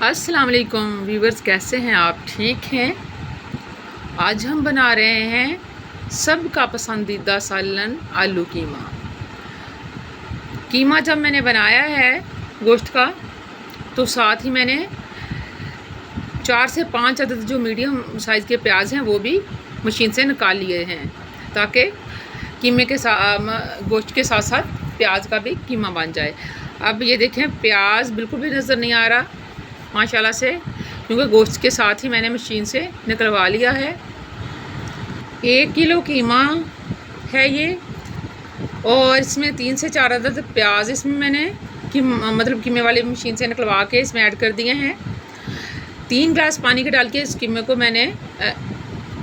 अस्सलाम वालेकुम व्यूवर्स, कैसे हैं आप? ठीक हैं। आज हम बना रहे हैं सबका पसंदीदा सालन आलू कीमा। कीमा जब मैंने बनाया है गोश्त का, तो साथ ही मैंने 4 से 5 अदद जो मीडियम साइज़ के प्याज हैं वो भी मशीन से निकाल लिए हैं, ताकि कीमे के साथ गोश्त के साथ साथ प्याज का भी कीमा बन जाए। अब ये देखें, प्याज बिल्कुल भी नज़र नहीं आ रहा माशाल्लाह से, क्योंकि गोश्त के साथ ही मैंने मशीन से निकलवा लिया है। 1 किलो कीमा है ये, और इसमें 3 से 4 अदद प्याज इसमें मैंने कीमे वाली मशीन से निकलवा के इसमें ऐड कर दिए हैं। 3 गिलास पानी के डाल के इस कीमे को मैंने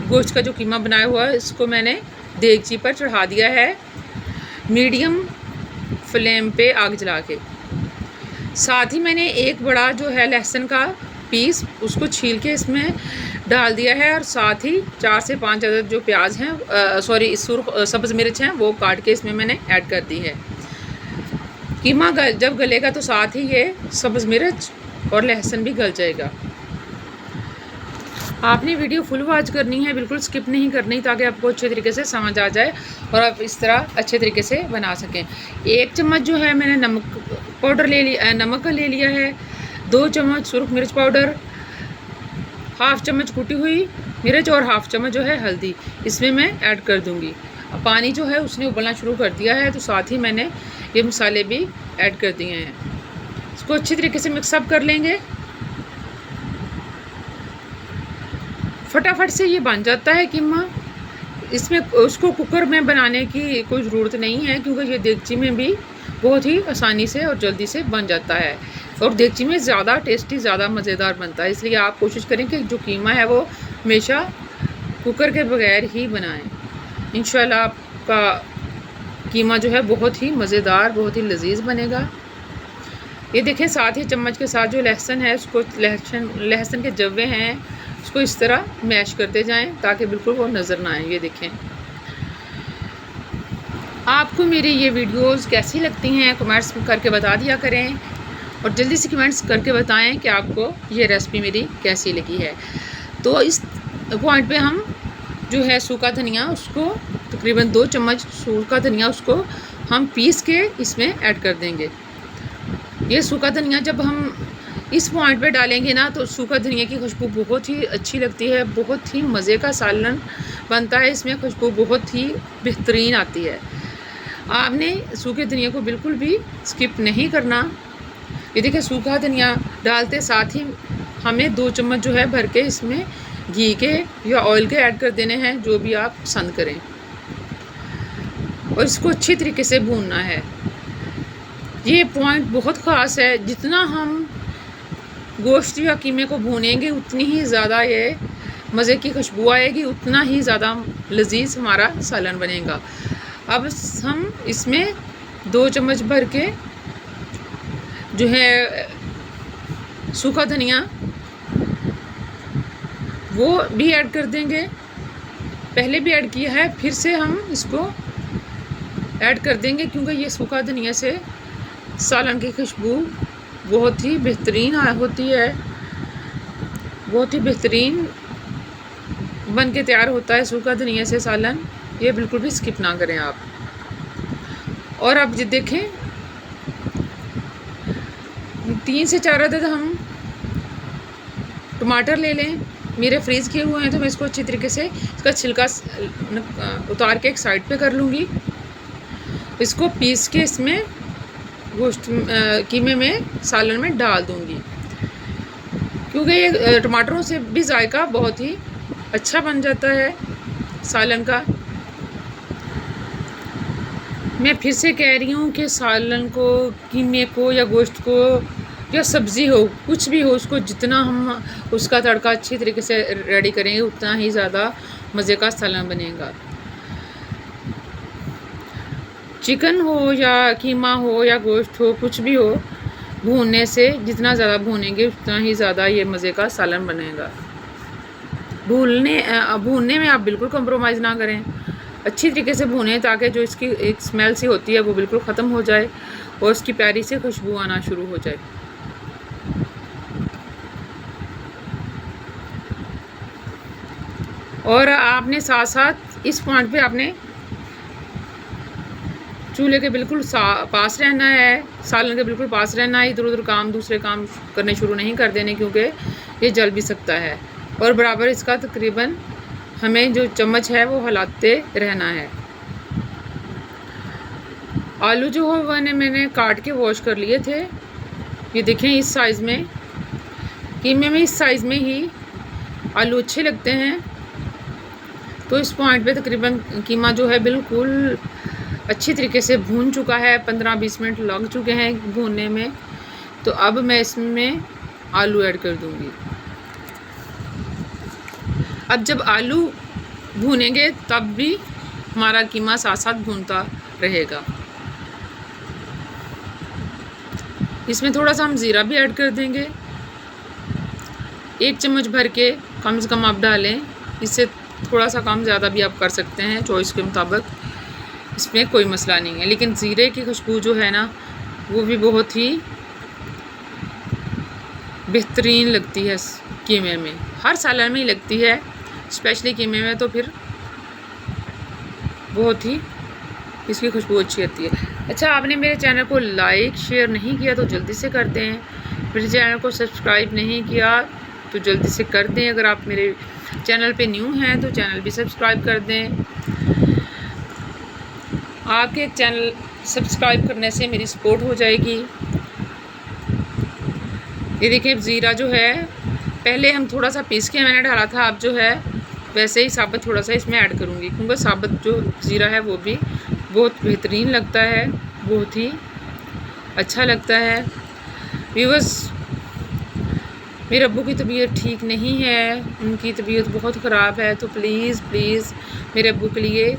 गोश्त का जो कीमा बनाया हुआ है इसको मैंने देगची पर चढ़ा दिया है, मीडियम फ्लेम पे आग जला के। साथ ही मैंने एक बड़ा जो है लहसुन का पीस उसको छील के इसमें डाल दिया है, और साथ ही 4 से 5 अदद जो प्याज हैं सब्ज़ मिर्च हैं वो काट के इसमें मैंने ऐड कर दी है। कीमा जब गलेगा तो साथ ही ये सब्ज़ मिर्च और लहसुन भी गल जाएगा। आपने वीडियो फुल वॉच करनी है, बिल्कुल स्किप नहीं करनी, ताकि आपको अच्छे तरीके से समझ आ जाए और आप इस तरह अच्छे तरीके से बना सकें। 1 चम्मच जो है मैंने नमक पाउडर नमक ले लिया है, 2 चम्मच सुरख मिर्च पाउडर, 1/2 चम्मच कुटी हुई मिर्च और 1/2 चम्मच जो है हल्दी इसमें मैं ऐड कर दूँगी। पानी जो है उसने उबलना शुरू कर दिया है, तो साथ ही मैंने ये मसाले भी ऐड कर दिए हैं। इसको अच्छी तरीके से मिक्सअप कर लेंगे। फटाफट से ये बन जाता है कीमा। इसमें उसको कुकर में बनाने की कोई ज़रूरत नहीं है, क्योंकि ये देगची में भी बहुत ही आसानी से और जल्दी से बन जाता है, और देगची में ज़्यादा टेस्टी, ज़्यादा मज़ेदार बनता है। इसलिए आप कोशिश करें कि जो कीमा है वो हमेशा कुकर के बगैर ही बनाएं। इंशाल्लाह आपका कीमा जो है बहुत ही मज़ेदार, बहुत ही लजीज बनेगा। ये देखें, साथ ही चम्मच के साथ जो लहसुन है उसको लहसुन के जव्वे हैं उसको इस तरह मैश करते जाएं, ताकि बिल्कुल वो नज़र ना आए। ये देखें, आपको मेरी ये वीडियोस कैसी लगती हैं कमेंट्स करके बता दिया करें, और जल्दी से कमेंट्स करके बताएं कि आपको ये रेसिपी मेरी कैसी लगी है। तो इस पॉइंट पे हम जो है सूखा धनिया, उसको तकरीबन 2 चम्मच सूखा धनिया उसको हम पीस के इसमें ऐड कर देंगे। ये सूखा धनिया जब हम इस पॉइंट पे डालेंगे ना, तो सूखा धनिया की खुशबू बहुत ही अच्छी लगती है, बहुत ही मज़े का सालन बनता है। इसमें खुशबू बहुत ही बेहतरीन आती है। आपने सूखे धनिया को बिल्कुल भी स्किप नहीं करना। ये देखिए, सूखा धनिया डालते साथ ही हमें 2 चम्मच जो है भर के इसमें घी के या ऑयल के ऐड कर देने हैं, जो भी आप पसंद करें, और इसको अच्छी तरीके से भूनना है। ये पॉइंट बहुत ख़ास है। जितना हम गोश्त या कीमे को भूनेंगे उतनी ही ज़्यादा ये मज़े की खुशबू आएगी, उतना ही ज़्यादा लजीज हमारा सालन बनेगा। अब हम इसमें 2 चम्मच भर के जो है सूखा धनिया वो भी ऐड कर देंगे। पहले भी ऐड किया है, फिर से हम इसको ऐड कर देंगे, क्योंकि ये सूखा धनिया से सालन की खुशबू बहुत ही बेहतरीन होती है, बहुत ही बेहतरीन बन के तैयार होता है सूखा धनिया से सालन। ये बिल्कुल भी स्किप ना करें आप। और अब ये देखें, 3 से 4 अदद हम टमाटर ले लें। मेरे फ्रीज़ किए हुए हैं, तो मैं इसको अच्छी तरीके से इसका छिलका उतार के एक साइड पे कर लूँगी। इसको पीस के इसमें गोश्त कीमे में सालन में डाल दूँगी, क्योंकि ये टमाटरों से भी जायका बहुत ही अच्छा बन जाता है सालन का। मैं फिर से कह रही हूँ कि सालन को, कीमे को या गोश्त को या सब्ज़ी हो, कुछ भी हो, उसको जितना हम उसका तड़का अच्छी तरीके से रेडी करेंगे उतना ही ज़्यादा मज़े का सालन बनेगा। चिकन हो या कीमा हो या गोश्त हो, कुछ भी हो, भूनने से जितना ज़्यादा भूनेंगे उतना ही ज़्यादा ये मज़े का सालन बनेगा। भूनने में आप बिल्कुल कंप्रोमाइज़ ना करें, अच्छी तरीके से भूनें, ताकि जो इसकी एक स्मेल सी होती है वो बिल्कुल ख़त्म हो जाए और उसकी प्यारी से खुशबू आना शुरू हो जाए। और आपने साथ साथ इस पॉइंट पे आपने चूल्हे के बिल्कुल पास रहना है, सालन के बिल्कुल पास रहना है। इधर उधर काम, दूसरे काम करने शुरू नहीं कर देने, क्योंकि ये जल भी सकता है। और बराबर इसका तकरीबन हमें जो चम्मच है वो हिलाते रहना है। आलू जो है मैंने काट के वॉश कर लिए थे। ये देखें इस साइज़ में, कीमे में इस साइज़ में ही आलू अच्छे लगते हैं। तो इस पॉइंट पे तकरीबन कीमा जो है बिल्कुल अच्छी तरीके से भून चुका है, 15-20 मिनट लग चुके हैं भूनने में। तो अब मैं इसमें आलू ऐड कर दूंगी। अब जब आलू भूनेंगे तब भी हमारा कीमा साथ साथ भूनता रहेगा। इसमें थोड़ा सा हम ज़ीरा भी ऐड कर देंगे, 1 चम्मच भर के कम से कम आप डालें। इससे थोड़ा सा कम ज़्यादा भी आप कर सकते हैं चॉइस के मुताबिक, इसमें कोई मसला नहीं है। लेकिन ज़ीरे की खुशबू जो है ना वो भी बहुत ही बेहतरीन लगती है कीमे में। हर सालन में ही लगती है, स्पेशली कीमे में तो फिर बहुत ही इसकी खुशबू अच्छी आती है। अच्छा, आपने मेरे चैनल को लाइक शेयर नहीं किया तो जल्दी से कर दें। मेरे चैनल को सब्सक्राइब नहीं किया तो जल्दी से कर दें। अगर आप मेरे चैनल पे न्यू हैं तो चैनल भी सब्सक्राइब कर दें। आपके चैनल सब्सक्राइब करने से मेरी सपोर्ट हो जाएगी। ये देखिए ज़ीरा जो है पहले हम थोड़ा सा पीस के मैंने डाला था, अब जो है वैसे ही साबुत थोड़ा सा इसमें ऐड करूँगी, क्योंकि साबुत जो ज़ीरा है वो भी बहुत बेहतरीन लगता है, बहुत ही अच्छा लगता है। व्यूअर्स, मेरे अब्बू की तबीयत ठीक नहीं है, उनकी तबीयत बहुत ख़राब है, तो प्लीज़ मेरे अब्बू के लिए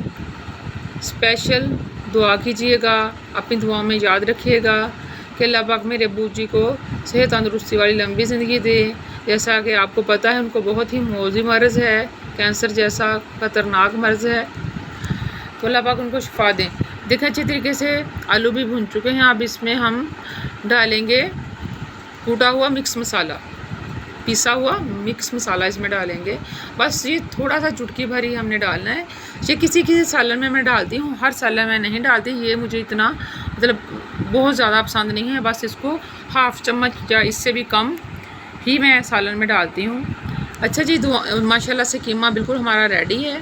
स्पेशल दुआ कीजिएगा। अपनी दुआओं में याद रखिएगा कि अल्लाह पाक मेरे अब्बू जी को सेहत तंदुरुस्ती वाली लंबी ज़िंदगी दे। जैसा कि आपको पता है उनको बहुत ही मौजी मर्ज़ है, कैंसर जैसा ख़तरनाक मर्ज़ है, तो अल्लाह पाक उनको शिफा दें। देखिए अच्छी तरीके से आलू भी भून चुके हैं। अब इसमें हम डालेंगे कूटा हुआ मिक्स मसाला, पिसा हुआ मिक्स मसाला इसमें डालेंगे। बस ये थोड़ा सा चुटकी भर ही हमने डालना है। ये किसी किसी सालन में मैं डालती हूँ, हर सालन में नहीं डालती। ये मुझे इतना मतलब बहुत ज़्यादा पसंद नहीं है, बस इसको हाफ़ चम्मच या इससे भी कम ही मैं सालन में डालती हूँ। अच्छा जी, माशाल्लाह से कीमा बिल्कुल हमारा रेडी है।